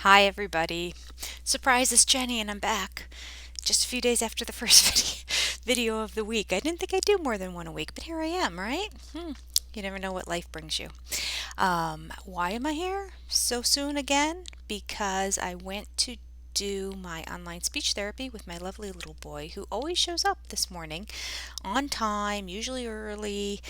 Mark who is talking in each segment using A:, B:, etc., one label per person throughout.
A: Hi, everybody. Surprise, it's Jenny, and I'm back. Just a few days after the first video of the week. I didn't think I'd do more than one a week, but here I am, right? You never know what life brings you. Why am I here so soon again? Because I went to do my online speech therapy with my lovely little boy who always shows up this morning on time, usually early.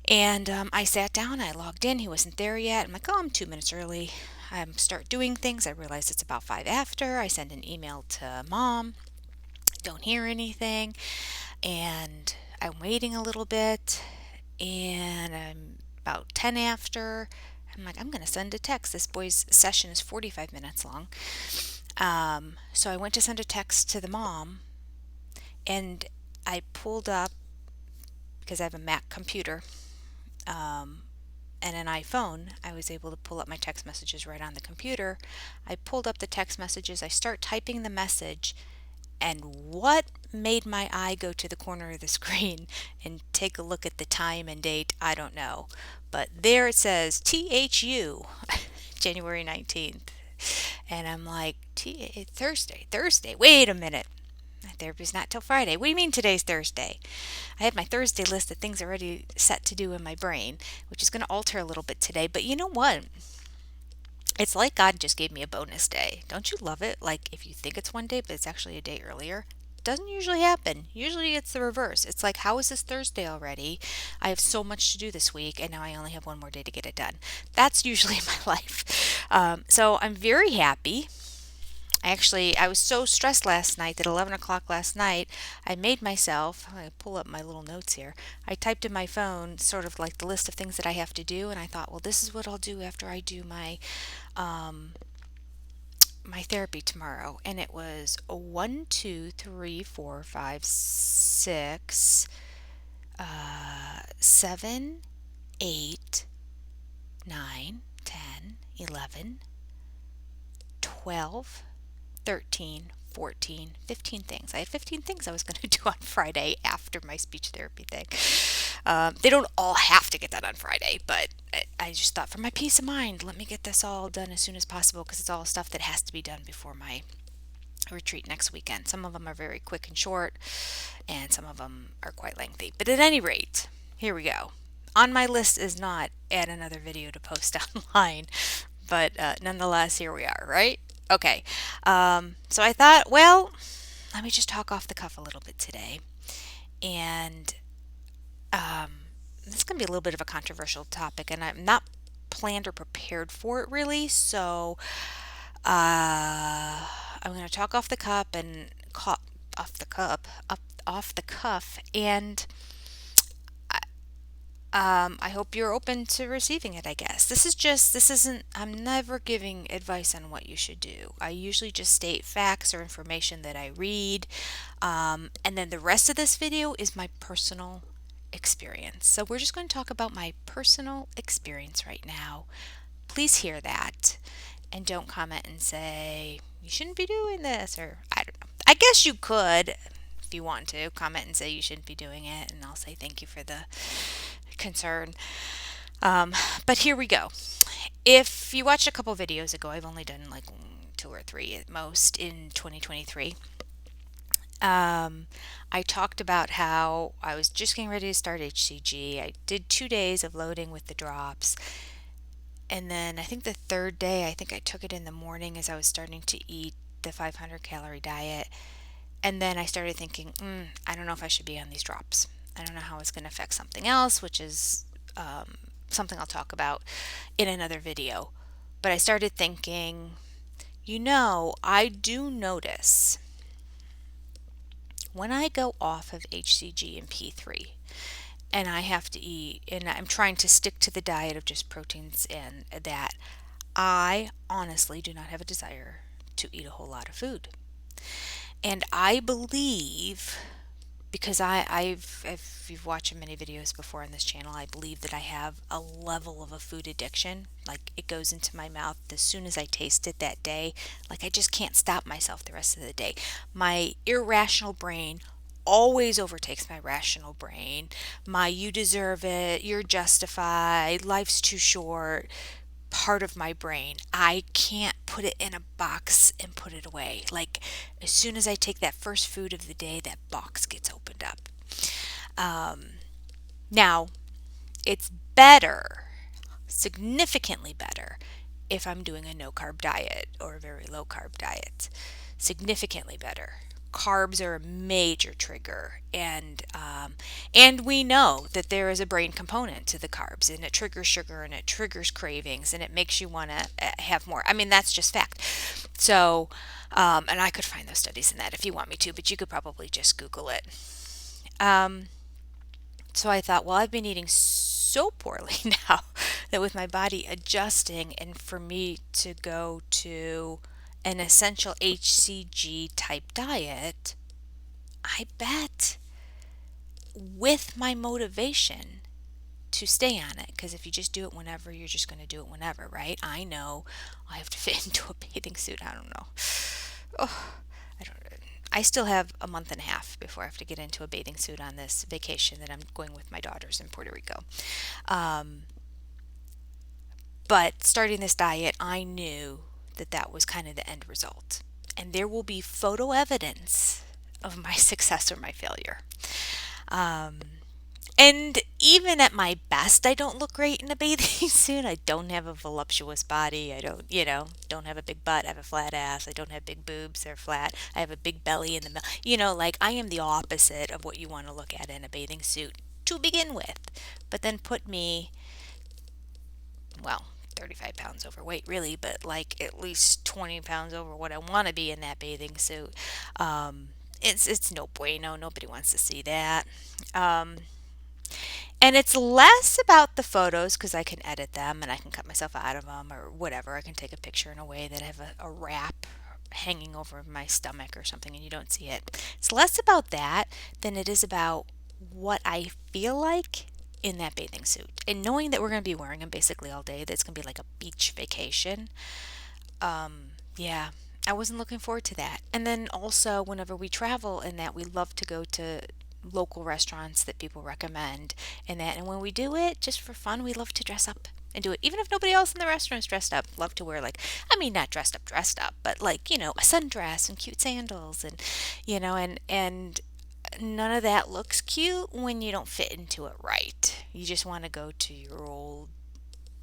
A: And I sat down, I logged in, he wasn't there yet. I'm like, oh, I'm 2 minutes early. I start doing things. I realize it's about five after. I send an email to mom, don't hear anything. And I'm waiting a little bit, and I'm about 10 after. I'm like, I'm going to send a text. This boy's session is 45 minutes long. So I went to send a text to the mom, and I pulled up, because I have a Mac computer, um, and an iPhone, I was able to pull up my text messages right on the computer. I pulled up the text messages, I start typing the message, and what made my eye go to the corner of the screen and take a look at the time and date, I don't know. But there it says THU, January 19th. And I'm like, Thursday, wait a minute. Therapy's not till Friday. What do you mean today's Thursday? I had my Thursday list of things already set to do in my brain, which is going to alter a little bit today. But you know what? It's like God just gave me a bonus day. Don't you love it? Like if you think it's one day, but it's actually a day earlier. Doesn't usually happen. Usually it's the reverse. It's like, how is this Thursday already? I have so much to do this week, and now I only have one more day to get it done. That's usually my life. So I'm very happy. I was so stressed last night that 11 o'clock last night, I made myself, I pull up my little notes here, I typed in my phone sort of like the list of things that I have to do, and I thought, well, this is what I'll do after I do um, my therapy tomorrow. And it was a 1, 2, 3, 4, 5, 6, 7, 8, 9, 10, 11, 12, 13, 14, 15 things. I had 15 things I was going to do on Friday after my speech therapy thing. They don't all have to get done on Friday, but I just thought for my peace of mind, let me get this all done as soon as possible because it's all stuff that has to be done before my retreat next weekend. Some of them are very quick and short, and some of them are quite lengthy. But at any rate, here we go. On my list is not add another video to post online, but nonetheless, here we are, right? Okay. So I thought, well, let me just talk off the cuff a little bit today. And this is going to be a little bit of a controversial topic, and I'm not planned or prepared for it really. So I'm going to talk off the cup and off the cup, up off the cuff, and I hope you're open to receiving it, I guess. This isn't, I'm never giving advice on what you should do. I usually just state facts or information that I read. And then the rest of this video is my personal experience. So we're just going to talk about my personal experience right now. Please hear that. And don't comment and say, you shouldn't be doing this, or I don't know. I guess you could, if you want to, comment and say you shouldn't be doing it, and I'll say thank you for the concern. But here we go. If you watched a couple videos ago, I've only done like two or three at most in 2023. I talked about how I was just getting ready to start HCG. I did 2 days of loading with the drops. And then I think the third day, I think I took it in the morning as I was starting to eat the 500 calorie diet. And then I started thinking, I don't know if I should be on these drops. I don't know how it's going to affect something else, which is something I'll talk about in another video. But I started thinking, I do notice when I go off of HCG and P3 and I have to eat, and I'm trying to stick to the diet of just proteins and that, I honestly do not have a desire to eat a whole lot of food. And I believe, because if you've watched many videos before on this channel, I believe that I have a level of a food addiction. Like it goes into my mouth as soon as I taste it that day. Like I just can't stop myself the rest of the day. My irrational brain always overtakes my rational brain. My you deserve it, you're justified, life's too short, part of my brain. I can't put it in a box and put it away. Like as soon as I take that first food of the day, that box gets opened up. Um, Now, it's better, significantly better, if I'm doing a no carb diet or a very low carb diet. Significantly better. Carbs are a major trigger, and we know that there is a brain component to the carbs, and it triggers sugar, and it triggers cravings, and it makes you want to have more. I mean, that's just fact. So, and I could find those studies in that if you want me to, but you could probably just Google it. Um, so I thought, well, I've been eating so poorly now that with my body adjusting and for me to go to an essential HCG type diet, I bet with my motivation to stay on it, because if you just do it whenever, you're just going to do it whenever, right? I know I have to fit into a bathing suit. I don't know. Oh, I don't. I still have a month and a half before I have to get into a bathing suit on this vacation that I'm going with my daughters in Puerto Rico. Um, but starting this diet, I knew that that was kind of the end result. And there will be photo evidence of my success or my failure. Um, and even at my best, I don't look great in a bathing suit. I don't have a voluptuous body. I don't, don't have a big butt. I have a flat ass. I don't have big boobs. They're flat. I have a big belly in the middle. Like I am the opposite of what you want to look at in a bathing suit to begin with. But then put me, well, 35 pounds overweight, really, but like at least 20 pounds over what I want to be in that bathing suit. It's no bueno. Nobody wants to see that. Um, And it's less about the photos because I can edit them and I can cut myself out of them or whatever. I can take a picture in a way that I have a wrap hanging over my stomach or something and you don't see it. It's less about that than it is about what I feel like in that bathing suit. And knowing that we're going to be wearing them basically all day, that it's going to be like a beach vacation. Yeah, I wasn't looking forward to that. And then also, whenever we travel, and that we love to go to local restaurants that people recommend, and that, and when we do it just for fun, we love to dress up and do it. Even if nobody else in the restaurant is dressed up, love to wear like, I mean, not dressed up, but like a sundress and cute sandals, and and none of that looks cute when you don't fit into it right. You just want to go to your old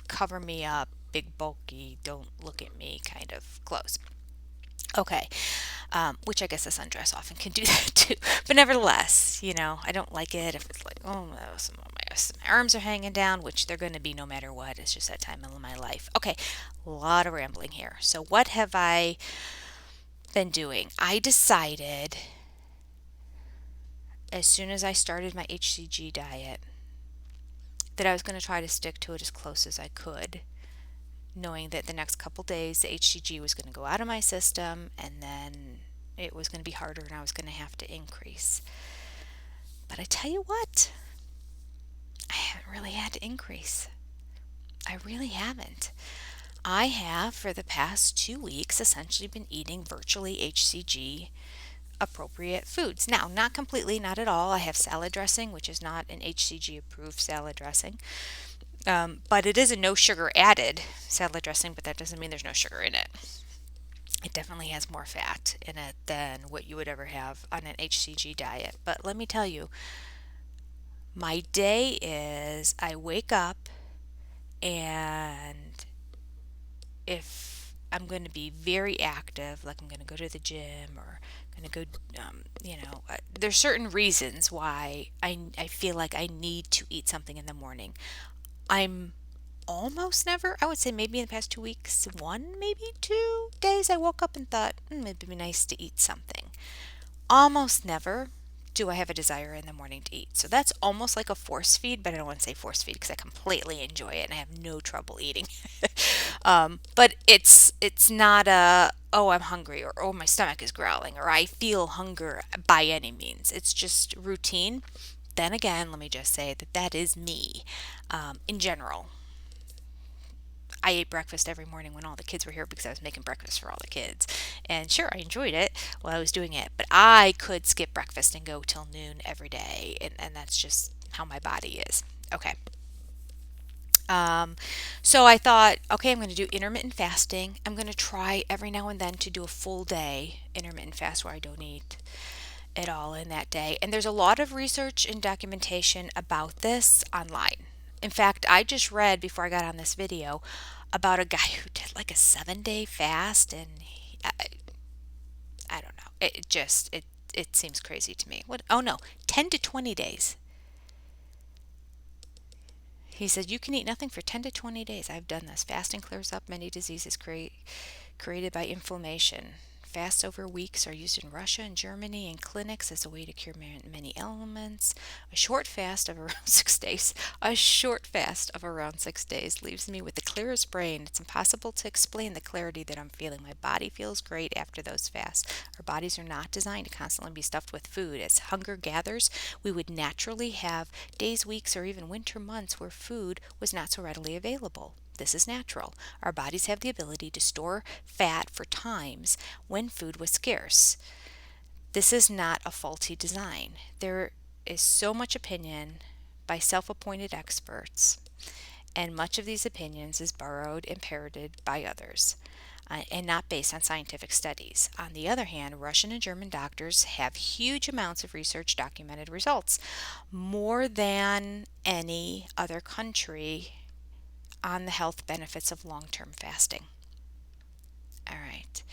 A: cover me up, big bulky, don't look at me kind of clothes. Okay, which I guess a sundress often can do that too. But nevertheless, I don't like it if it's like, oh, my arms are hanging down, which they're going to be no matter what. It's just that time in my life. Okay, a lot of rambling here. So, what have I been doing? I decided as soon as I started my HCG diet that I was going to try to stick to it as close as I could, knowing that the next couple days the HCG was going to go out of my system and then it was going to be harder and I was going to have to increase. But I tell you what, I haven't really had to increase. I really haven't. I have, for the past 2 weeks, essentially been eating virtually HCG appropriate foods. Now, not completely, not at all. I have salad dressing, which is not an HCG approved salad dressing. But it is a no sugar added salad dressing, but that doesn't mean there's no sugar in it. It definitely has more fat in it than what you would ever have on an HCG diet. But let me tell you, my day is I wake up, and if I'm going to be very active, like I'm going to go to the gym or going to go, there's certain reasons why I feel like I need to eat something in the morning. I'm almost never, I would say maybe in the past 2 weeks, maybe 2 days, I woke up and thought, it'd be nice to eat something. Almost never do I have a desire in the morning to eat. So that's almost like a force feed, but I don't want to say force feed because I completely enjoy it and I have no trouble eating. But it's not a, oh, I'm hungry, or oh, my stomach is growling, or I feel hunger by any means. It's just routine. Then again, let me just say that that is me in general. I ate breakfast every morning when all the kids were here because I was making breakfast for all the kids. And sure, I enjoyed it while I was doing it, but I could skip breakfast and go till noon every day. And that's just how my body is. Okay. Um, so I thought, okay, I'm going to do intermittent fasting. I'm going to try every now and then to do a full day intermittent fast where I don't eat at all in that day. And there's a lot of research and documentation about this online. In fact, I just read before I got on this video about a guy who did like a 7 day fast, and I don't know. It seems crazy to me. What? Oh no, 10 to 20 days. He said you can eat nothing for 10 to 20 days. I've done this. Fasting clears up many diseases created by inflammation. Fasts over weeks are used in Russia and Germany in clinics as a way to cure many ailments. A short fast of around 6 days. A short fast of around 6 days leaves me with the clearest brain. It's impossible to explain the clarity that I'm feeling. My body feels great after those fasts. Our bodies are not designed to constantly be stuffed with food. As hunger gathers, we would naturally have days, weeks, or even winter months where food was not so readily available. This is natural. Our bodies have the ability to store fat for times when food was scarce. This is not a faulty design. There is so much opinion by self appointed experts, and much of these opinions is borrowed and parroted by others. And not based on scientific studies. On the other hand, Russian and German doctors have huge amounts of research documented results, more than any other country, on the health benefits of long term fasting. All right.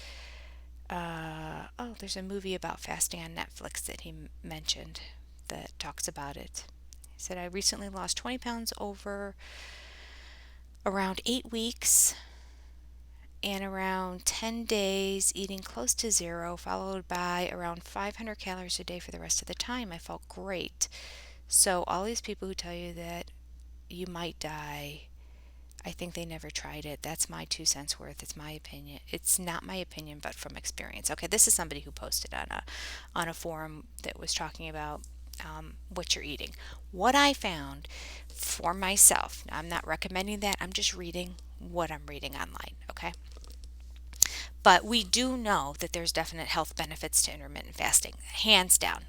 A: Oh, there's a movie about fasting on Netflix that he mentioned that talks about it. He said, I recently lost 20 pounds over around 8 weeks and around 10 days eating close to zero, followed by around 500 calories a day for the rest of the time. I felt great. So, all these people who tell you that you might die, I think they never tried it. That's my 2 cents worth. It's my opinion. It's not my opinion, but from experience. Okay, this is somebody who posted on a forum that was talking about what you're eating. What I found for myself. Now, I'm not recommending that. I'm just reading what I'm reading online. Okay, but we do know that there's definite health benefits to intermittent fasting, hands down.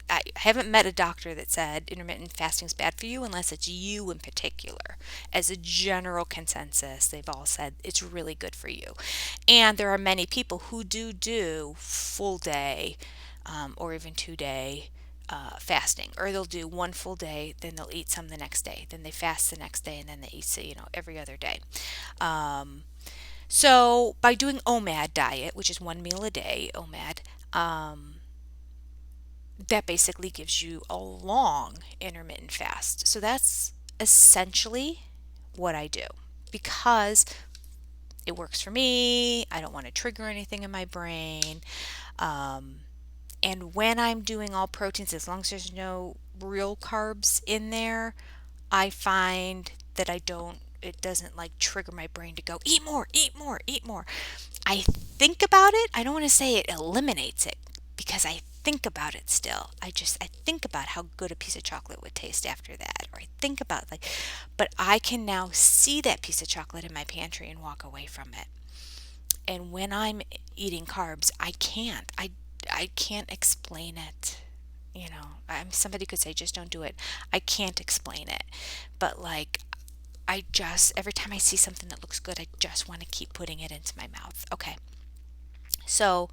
A: I haven't met a doctor that said intermittent fasting is bad for you unless it's you in particular. As a general consensus, they've all said it's really good for you. And there are many people who do full day or even 2 day fasting, or they'll do one full day, then they'll eat some the next day, then they fast the next day, and then they eat, every other day. Um, so by doing OMAD diet, which is 1 meal a day, OMAD, that basically gives you a long intermittent fast. So that's essentially what I do because it works for me. I don't want to trigger anything in my brain. Um, and when I'm doing all proteins, as long as there's no real carbs in there, I find that it doesn't like trigger my brain to go, eat more, eat more, eat more. I think about it. I don't want to say it eliminates it because I think about it still. I think about how good a piece of chocolate would taste after that, or I think about like, but I can now see that piece of chocolate in my pantry and walk away from it. And when I'm eating carbs, I can't explain it. Somebody could say just don't do it. I can't explain it. But like I just every time I see something that looks good, I just want to keep putting it into my mouth. Okay. So,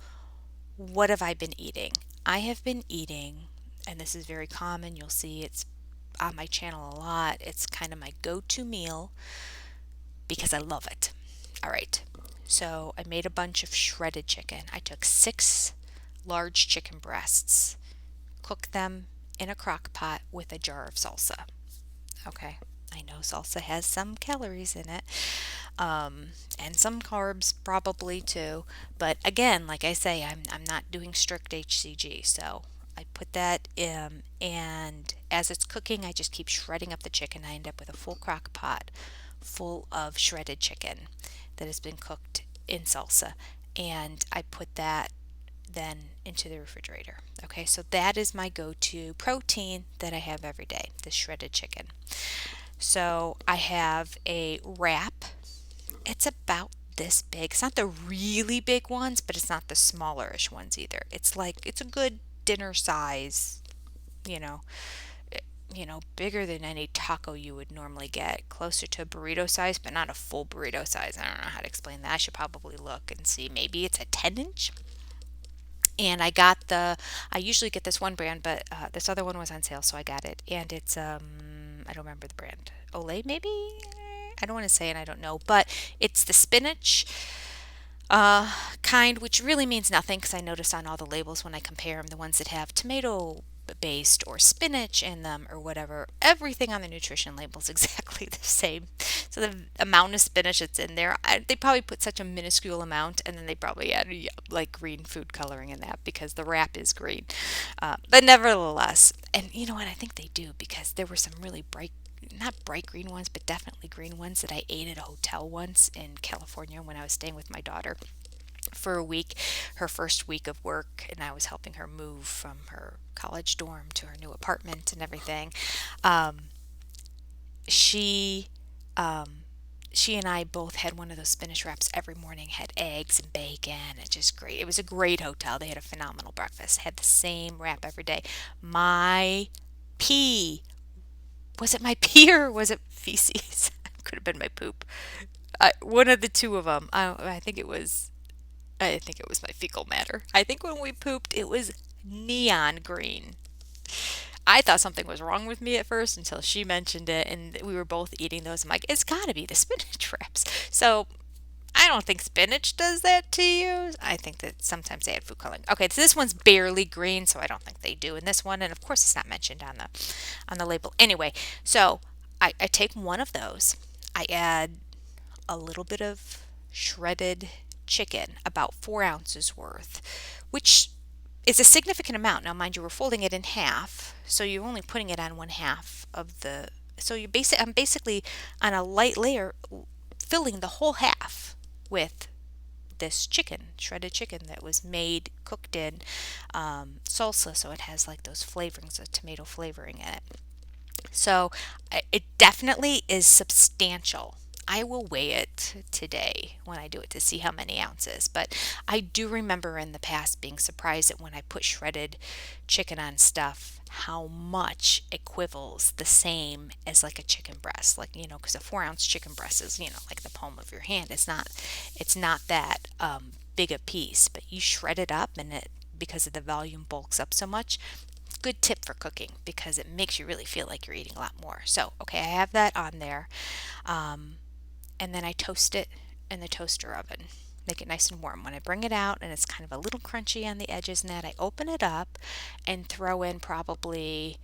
A: what have I been eating? I have been eating, and this is very common. You'll see it's on my channel a lot. It's kind of my go-to meal because I love it. All right. So, I made a bunch of shredded chicken. I took 6 large chicken breasts, cooked them in a crock pot with a jar of salsa. Okay. I know salsa has some calories in it, and some carbs probably too. But again, like I say, I'm not doing strict HCG, so I put that in, and as it's cooking, I just keep shredding up the chicken. I end up with a full crock pot full of shredded chicken that has been cooked in salsa, and I put that then into the refrigerator. Okay, so that is my go-to protein that I have every day, the shredded chicken. So I have a wrap. It's about this big. It's not the really big ones, but it's not the smallerish ones either. It's a good dinner size, you know, bigger than any taco you would normally get, closer to a burrito size, but not a full burrito size. I don't know how to explain that. I should probably look and see. Maybe it's a 10-inch. And I usually get this one brand, but this other one was on sale, so I got it. And it's, I don't remember the brand. Olay, maybe? I don't want to say, and I don't know, but it's the spinach kind, which really means nothing because I notice on all the labels when I compare them, the ones that have tomato based or spinach in them or whatever, everything on the nutrition label is exactly the same. So the amount of spinach that's in there, they probably put such a minuscule amount, and then they probably add like green food coloring in that because the wrap is green. But nevertheless, and you know what, I think they do because there were some really bright, not bright green ones, but definitely green ones that I ate at a hotel once in California when I was staying with my daughter for a week, her first week of work, and I was helping her move from her college dorm to her new apartment and everything. Um, she she and I both had one of those spinach wraps every morning, had eggs and bacon. It's just great. It was a great hotel. They had a phenomenal breakfast. Had the same wrap every day. My pee, was it my pee or was it feces? Could have been my poop. One of the two of them. I think it was my fecal matter. I think when we pooped, it was neon green. I thought something was wrong with me at first until she mentioned it, and we were both eating those. I'm like, it's got to be the spinach wraps. So I don't think spinach does that to you. I think that sometimes they add food coloring. Okay, so this one's barely green, so I don't think they do in this one, and of course it's not mentioned on the label. Anyway, so I take one of those. I add a little bit of shredded chicken, about 4 ounces worth, which is a significant amount. Now, mind you, we're folding it in half, so you're only putting it on one half of the. So I'm basically on a light layer, filling the whole half with this chicken, shredded chicken that was made, cooked in salsa, so it has like those flavorings, the tomato flavoring in it. So it definitely is substantial. I will weigh it today when I do it to see how many ounces. But I do remember in the past being surprised that when I put shredded chicken on stuff, how much equivals the same as like a chicken breast. Like, because a 4 ounce chicken breast is, like the palm of your hand. It's not that big a piece, but you shred it up and it, because of the volume, bulks up so much. Good tip for cooking because it makes you really feel like you're eating a lot more. So, okay, I have that on there. Um, and then I toast it in the toaster oven. Make it nice and warm. When I bring it out and it's kind of a little crunchy on the edges and that, I open it up and throw in probably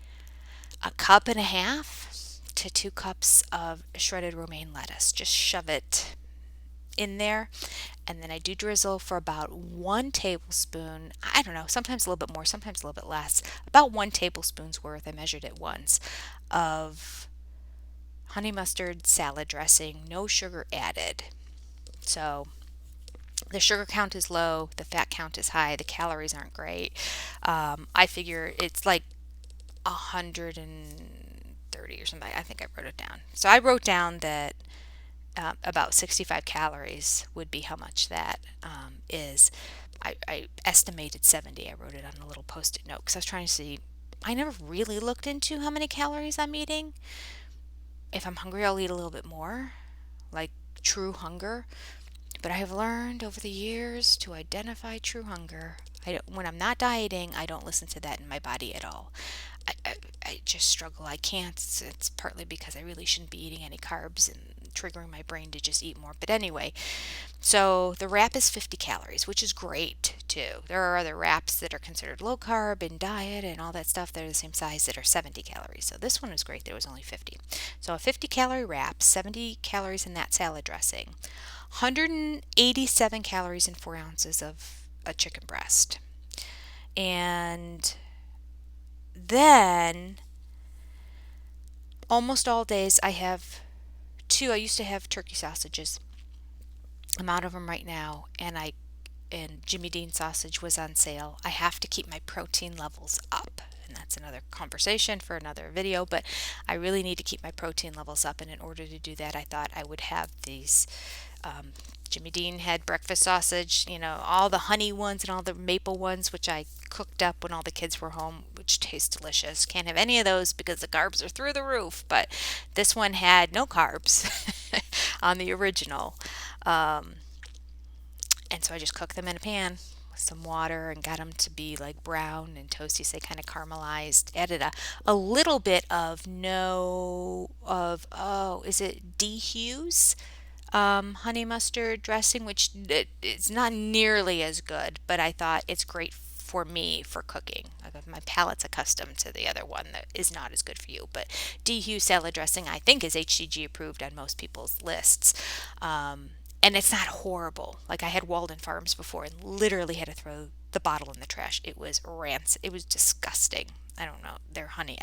A: a cup and a half to 2 cups of shredded romaine lettuce. Just shove it in there, and then I do drizzle for about 1 tablespoon. I don't know, sometimes a little bit more, sometimes a little bit less. About 1 tablespoon's worth, I measured it once, of honey mustard salad dressing, no sugar added. So the sugar count is low, the fat count is high, the calories aren't great. I figure it's like 130 or something. I think I wrote it down. So I wrote down that about 65 calories would be how much that is. I estimated 70. I wrote it on a little post-it note because I was trying to see. I never really looked into how many calories I'm eating. If I'm hungry, I'll eat a little bit more, like true hunger. But I have learned over the years to identify true hunger. When I'm not dieting, I don't listen to that in my body at all. I, I, I just struggle. I can't. It's partly because I really shouldn't be eating any carbs and triggering my brain to just eat more. But anyway, so the wrap is 50 calories, which is great too. There are other wraps that are considered low carb and diet and all that stuff that are the same size that are 70 calories. So this one was great that it was only 50. So a 50-calorie wrap, 70 calories in that salad dressing, 187 calories in 4 ounces of a chicken breast. And then almost all days I have two. I used to have turkey sausages. I'm out of them right now, and Jimmy Dean sausage was on sale. I have to keep my protein levels up, and that's another conversation for another video, but I really need to keep my protein levels up, and in order to do that, I thought I would have these. Jimmy Dean had breakfast sausage, all the honey ones and all the maple ones, which I cooked up when all the kids were home, which taste delicious. Can't have any of those because the carbs are through the roof. But this one had no carbs on the original. Um, and so I just cooked them in a pan with some water and got them to be like brown and toasty, so they kind of caramelized. Added a little bit of is it D. Hughes? Honey mustard dressing, which it's not nearly as good, but I thought it's great for me for cooking. My palate's accustomed to the other one that is not as good for you. But D. Hughes salad dressing, I think, is HCG approved on most people's lists. And it's not horrible. Like I had Walden Farms before and literally had to throw the bottle in the trash. It was rancid. It was disgusting. I don't know. Their honey.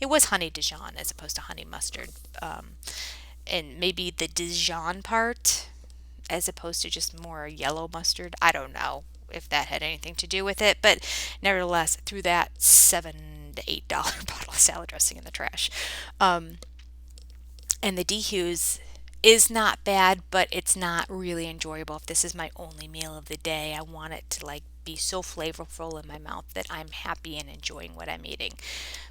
A: It was honey Dijon as opposed to honey mustard. And maybe the Dijon part as opposed to just more yellow mustard. I don't know if that had anything to do with it, but nevertheless, threw that $7 to $8 bottle of salad dressing in the trash. Um, and the D Hughes is not bad, but it's not really enjoyable. If this is my only meal of the day, I want it to like be so flavorful in my mouth that I'm happy and enjoying what I'm eating.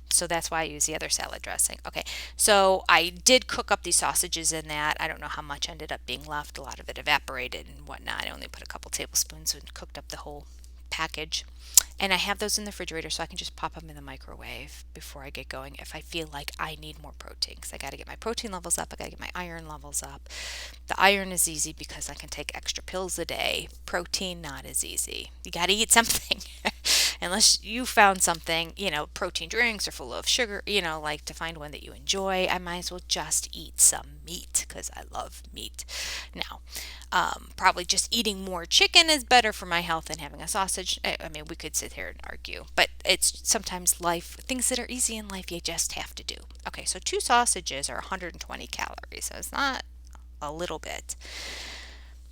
A: So that's why I use the other salad dressing. Okay, so I did cook up these sausages in that. I don't know how much ended up being left. A lot of it evaporated and whatnot. I only put a couple tablespoons and cooked up the whole package. And I have those in the refrigerator so I can just pop them in the microwave before I get going if I feel like I need more protein. Because I got to get my protein levels up, I got to get my iron levels up. The iron is easy because I can take extra pills a day. Protein, not as easy. You got to eat something. Unless you found something, protein drinks are full of sugar, like to find one that you enjoy, I might as well just eat some meat because I love meat. Now, probably just eating more chicken is better for my health than having a sausage. I mean, we could sit here and argue, but it's sometimes life, things that are easy in life, you just have to do. Okay, so 2 sausages are 120 calories, so it's not a little bit.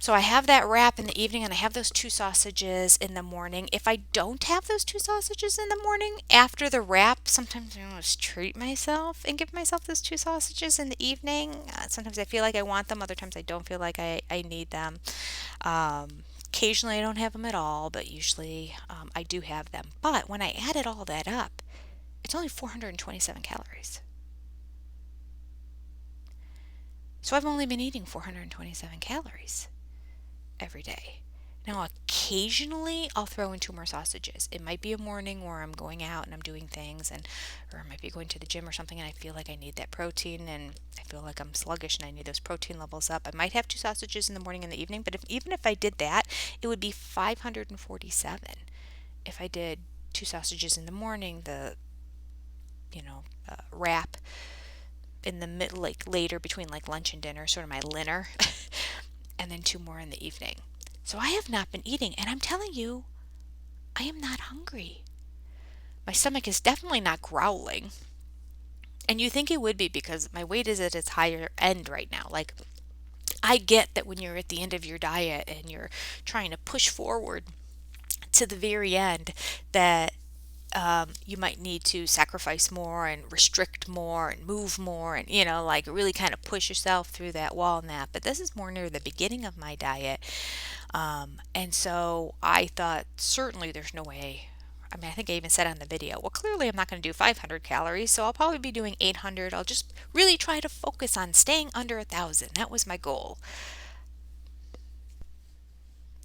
A: So I have that wrap in the evening and I have those 2 sausages in the morning. If I don't have those 2 sausages in the morning after the wrap, sometimes I just treat myself and give myself those 2 sausages in the evening. Sometimes I feel like I want them, other times I don't feel like I need them. Occasionally I don't have them at all, but usually I do have them. But when I added all that up, it's only 427 calories. So I've only been eating 427 calories every day. Now, occasionally I'll throw in 2 more sausages. It might be a morning where I'm going out and I'm doing things, or I might be going to the gym or something, and I feel like I need that protein, and I feel like I'm sluggish and I need those protein levels up. I might have 2 sausages in the morning and the evening, but even if I did that, it would be 547. If I did 2 sausages in the morning, the wrap in the mid, like later between like lunch and dinner, sort of my dinner, and then 2 more in the evening. So I have not been eating, and I'm telling you, I am not hungry. My stomach is definitely not growling. And you think it would be because my weight is at its higher end right now. Like, I get that when you're at the end of your diet and you're trying to push forward to the very end, that you might need to sacrifice more and restrict more and move more and, like really kind of push yourself through that wall and that. But this is more near the beginning of my diet. And so I thought, certainly there's no way. I mean, I think I even said on the video, well, clearly I'm not going to do 500 calories, so I'll probably be doing 800. I'll just really try to focus on staying under 1,000. That was my goal.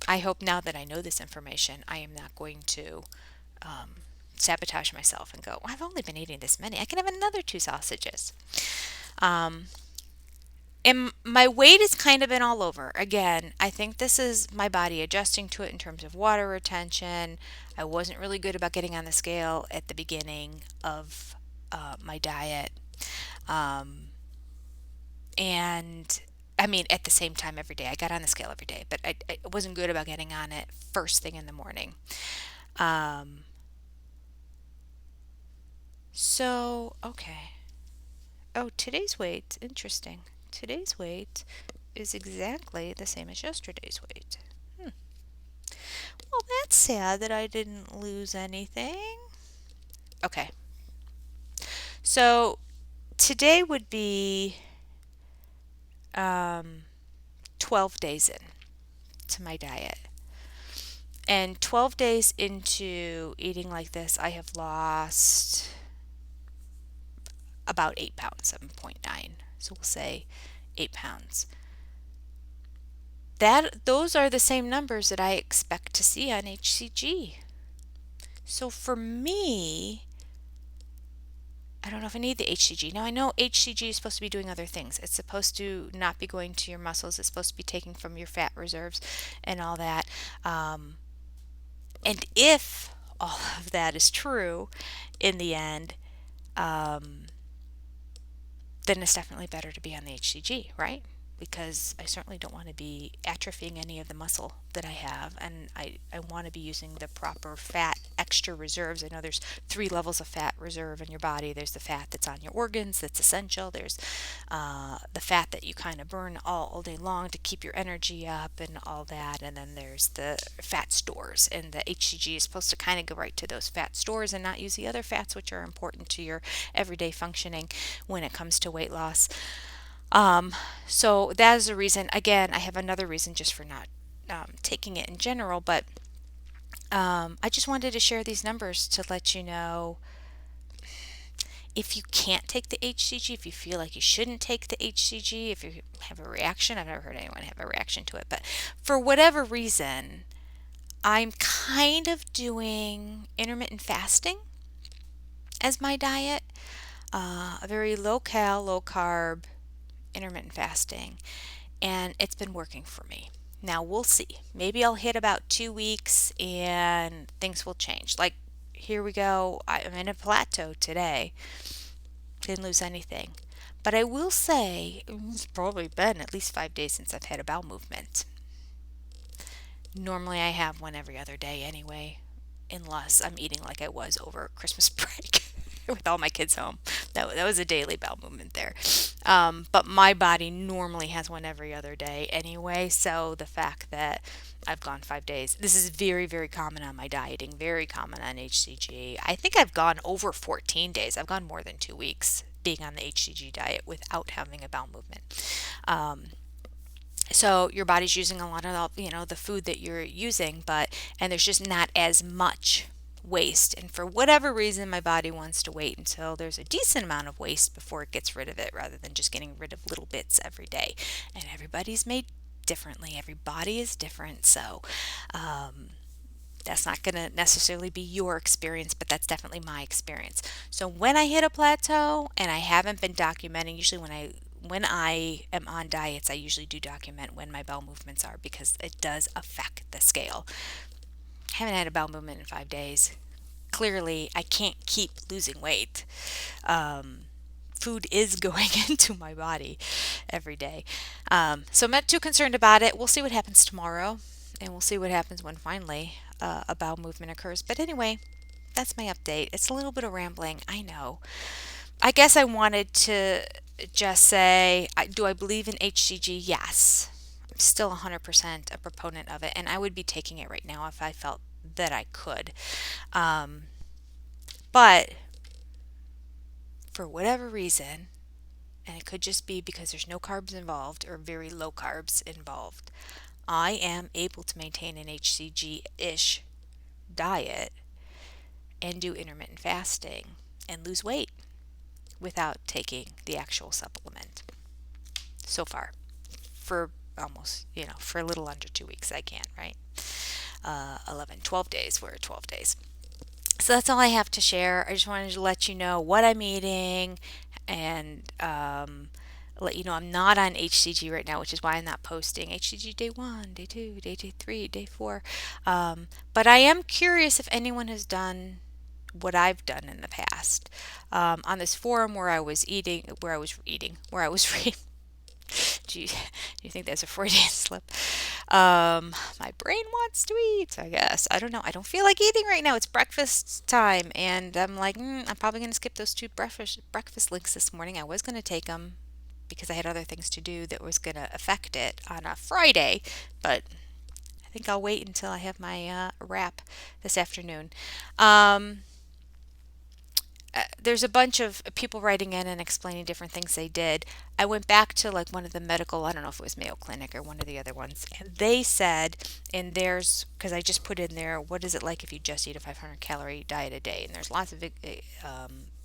A: I hope now that I know this information, I am not going to sabotage myself and go, well, I've only been eating this many. I can have another 2 sausages. Um, and my weight has kind of been all over. Again, I think this is my body adjusting to it in terms of water retention. I wasn't really good about getting on the scale at the beginning of my diet. Um, and I mean, at the same time every day. I got on the scale every day, but I wasn't good about getting on it first thing in the morning. Um, okay. Oh, today's weight, interesting. Today's weight is exactly the same as yesterday's weight. Hmm. Well, that's sad that I didn't lose anything. Okay. So today would be 12 days in to my diet. And 12 days into eating like this, I have lost about 8 pounds, 7.9. So we'll say 8 pounds. Those are the same numbers that I expect to see on HCG. So for me, I don't know if I need the HCG. Now I know HCG is supposed to be doing other things. It's supposed to not be going to your muscles. It's supposed to be taking from your fat reserves and all that. And if all of that is true in the end, um, then it's definitely better to be on the HCG, right? Because I certainly don't want to be atrophying any of the muscle that I have, and I want to be using the proper fat extra reserves. I know there's 3 levels of fat reserve in your body. There's the fat that's on your organs, that's essential. There's the fat that you kind of burn all day long to keep your energy up and all that. And then there's the fat stores, and the HCG is supposed to kind of go right to those fat stores and not use the other fats, which are important to your everyday functioning when it comes to weight loss. So that is a reason. Again, I have another reason just for not taking it in general, but I just wanted to share these numbers to let you know if you can't take the HCG, if you feel like you shouldn't take the HCG, if you have a reaction. I've never heard anyone have a reaction to it, but for whatever reason, I'm kind of doing intermittent fasting as my diet, a very low cal, low carb intermittent fasting, and it's been working for me. Now we'll see. Maybe I'll hit about 2 weeks and things will change. Like, here we go. I'm in a plateau today. Didn't lose anything. But I will say it's probably been at least 5 days since I've had a bowel movement. Normally I have one every other day anyway, unless I'm eating like I was over Christmas break with all my kids home. That was a daily bowel movement there. But my body normally has one every other day anyway. So the fact that I've gone 5 days, this is very, very common on my dieting, very common on HCG. I think I've gone over 14 days. I've gone more than 2 weeks being on the HCG diet without having a bowel movement. Um, so your body's using a lot of the food that you're using, and there's just not as much waste. And for whatever reason, my body wants to wait until there's a decent amount of waste before it gets rid of it, rather than just getting rid of little bits every day. And everybody's made differently. Every body is different. So that's not going to necessarily be your experience, but that's definitely my experience. So when I hit a plateau, and I haven't been documenting, usually when I am on diets, I usually do document when my bowel movements are, because it does affect the scale. I haven't had a bowel movement in 5 days. Clearly, I can't keep losing weight. Food is going into my body every day. So I'm not too concerned about it. We'll see what happens tomorrow, and we'll see what happens when finally a bowel movement occurs. But anyway, that's my update. It's a little bit of rambling, I know. I guess I wanted to just say, do I believe in HCG? Yes. I'm still 100% a proponent of it, and I would be taking it right now if I felt that I could. But for whatever reason, and it could just be because there's no carbs involved or very low carbs involved, I am able to maintain an HCG-ish diet and do intermittent fasting and lose weight without taking the actual supplement. So far, for almost, for a little under 2 weeks, I can, right? 11, 12 days, we're at 12 days. So that's all I have to share. I just wanted to let you know what I'm eating, and let you know I'm not on HCG right now, which is why I'm not posting HCG day 1, day 2, day 3, day 4. But I am curious if anyone has done what I've done in the past. On this forum where I was reading. Gee, do you think that's a Freudian slip? My brain wants to eat, I guess. I don't know. I don't feel like eating right now. It's breakfast time, and I'm like, I'm probably going to skip those 2 breakfast links this morning. I was going to take them because I had other things to do that was going to affect it on a Friday, but I think I'll wait until I have my wrap this afternoon. there's a bunch of people writing in and explaining different things they did. I went back to like one of the medical, I don't know if it was Mayo Clinic or one of the other ones, and they said in theirs, because I just put in there, what is it like if you just eat a 500 calorie diet a day? And there's lots of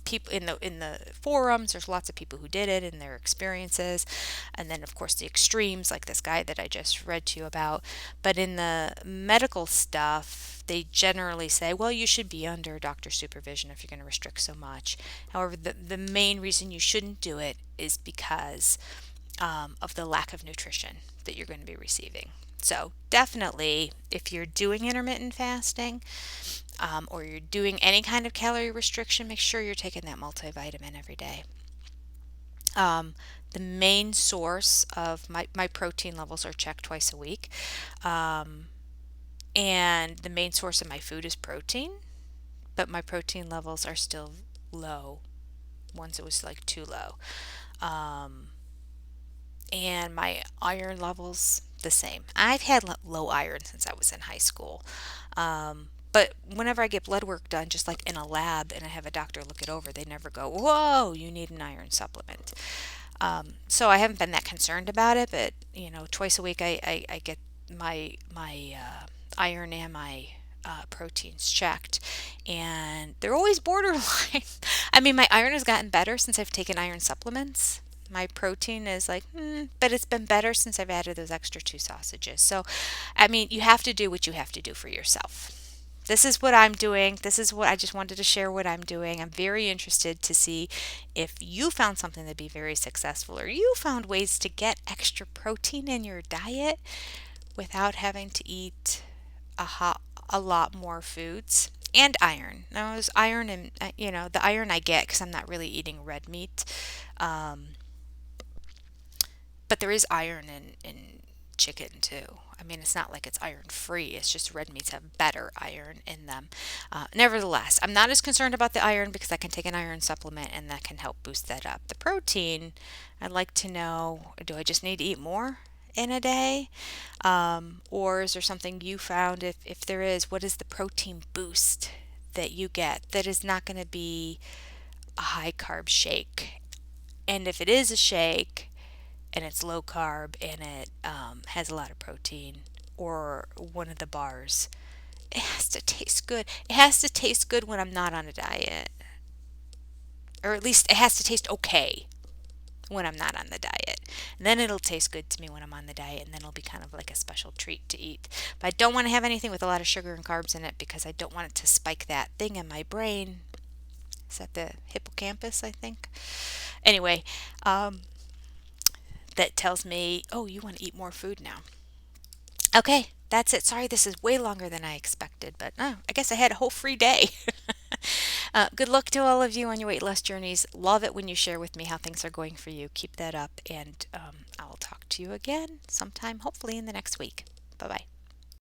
A: people in the forums. There's lots of people who did it and their experiences, and then of course the extremes, like this guy that I just read to you about. But in the medical stuff, they generally say, well, you should be under doctor supervision if you're going to restrict so much. However, the main reason you shouldn't do it is because of the lack of nutrition that you're going to be receiving. So, definitely, if you're doing intermittent fasting or you're doing any kind of calorie restriction, make sure you're taking that multivitamin every day. Um, the main source of my protein levels are checked twice a week. Um, and the main source of my food is protein, but my protein levels are still low. Once it was like too low. Um, and my iron levels the same. I've had low iron since I was in high school. But whenever I get blood work done, just like in a lab, and I have a doctor look it over, they never go, "Whoa, you need an iron supplement." So I haven't been that concerned about it. But twice a week I get my iron and my proteins checked, and they're always borderline. I mean, my iron has gotten better since I've taken iron supplements. My protein is like, but it's been better since I've added those extra two sausages. So, I mean, you have to do what you have to do for yourself. This is what I'm doing. This is what I just wanted to share what I'm doing. I'm very interested to see if you found something to be very successful or you found ways to get extra protein in your diet without having to eat a lot more foods and iron. Now, there's iron and the iron I get because I'm not really eating red meat. Um, but there is iron in chicken too. I mean, it's not like it's iron free. It's just red meats have better iron in them. Nevertheless, I'm not as concerned about the iron because I can take an iron supplement and that can help boost that up. The protein, I'd like to know, do I just need to eat more in a day? Or is there something you found? If there is, what is the protein boost that you get that is not going to be a high carb shake? And if it is a shake, and it's low carb and it has a lot of protein, or one of the bars, it has to taste good. It has to taste good when I'm not on a diet, or at least it has to taste okay when I'm not on the diet. And then it'll taste good to me when I'm on the diet, and then it'll be kind of like a special treat to eat. But I don't want to have anything with a lot of sugar and carbs in it because I don't want it to spike that thing in my brain. Is that the hippocampus, I think? Anyway, that tells me, oh, you want to eat more food now. Okay, that's it. Sorry, this is way longer than I expected, but I guess I had a whole free day. Good luck to all of you on your weight loss journeys. Love it when you share with me how things are going for you. Keep that up, and I'll talk to you again sometime, hopefully in the next week. Bye bye.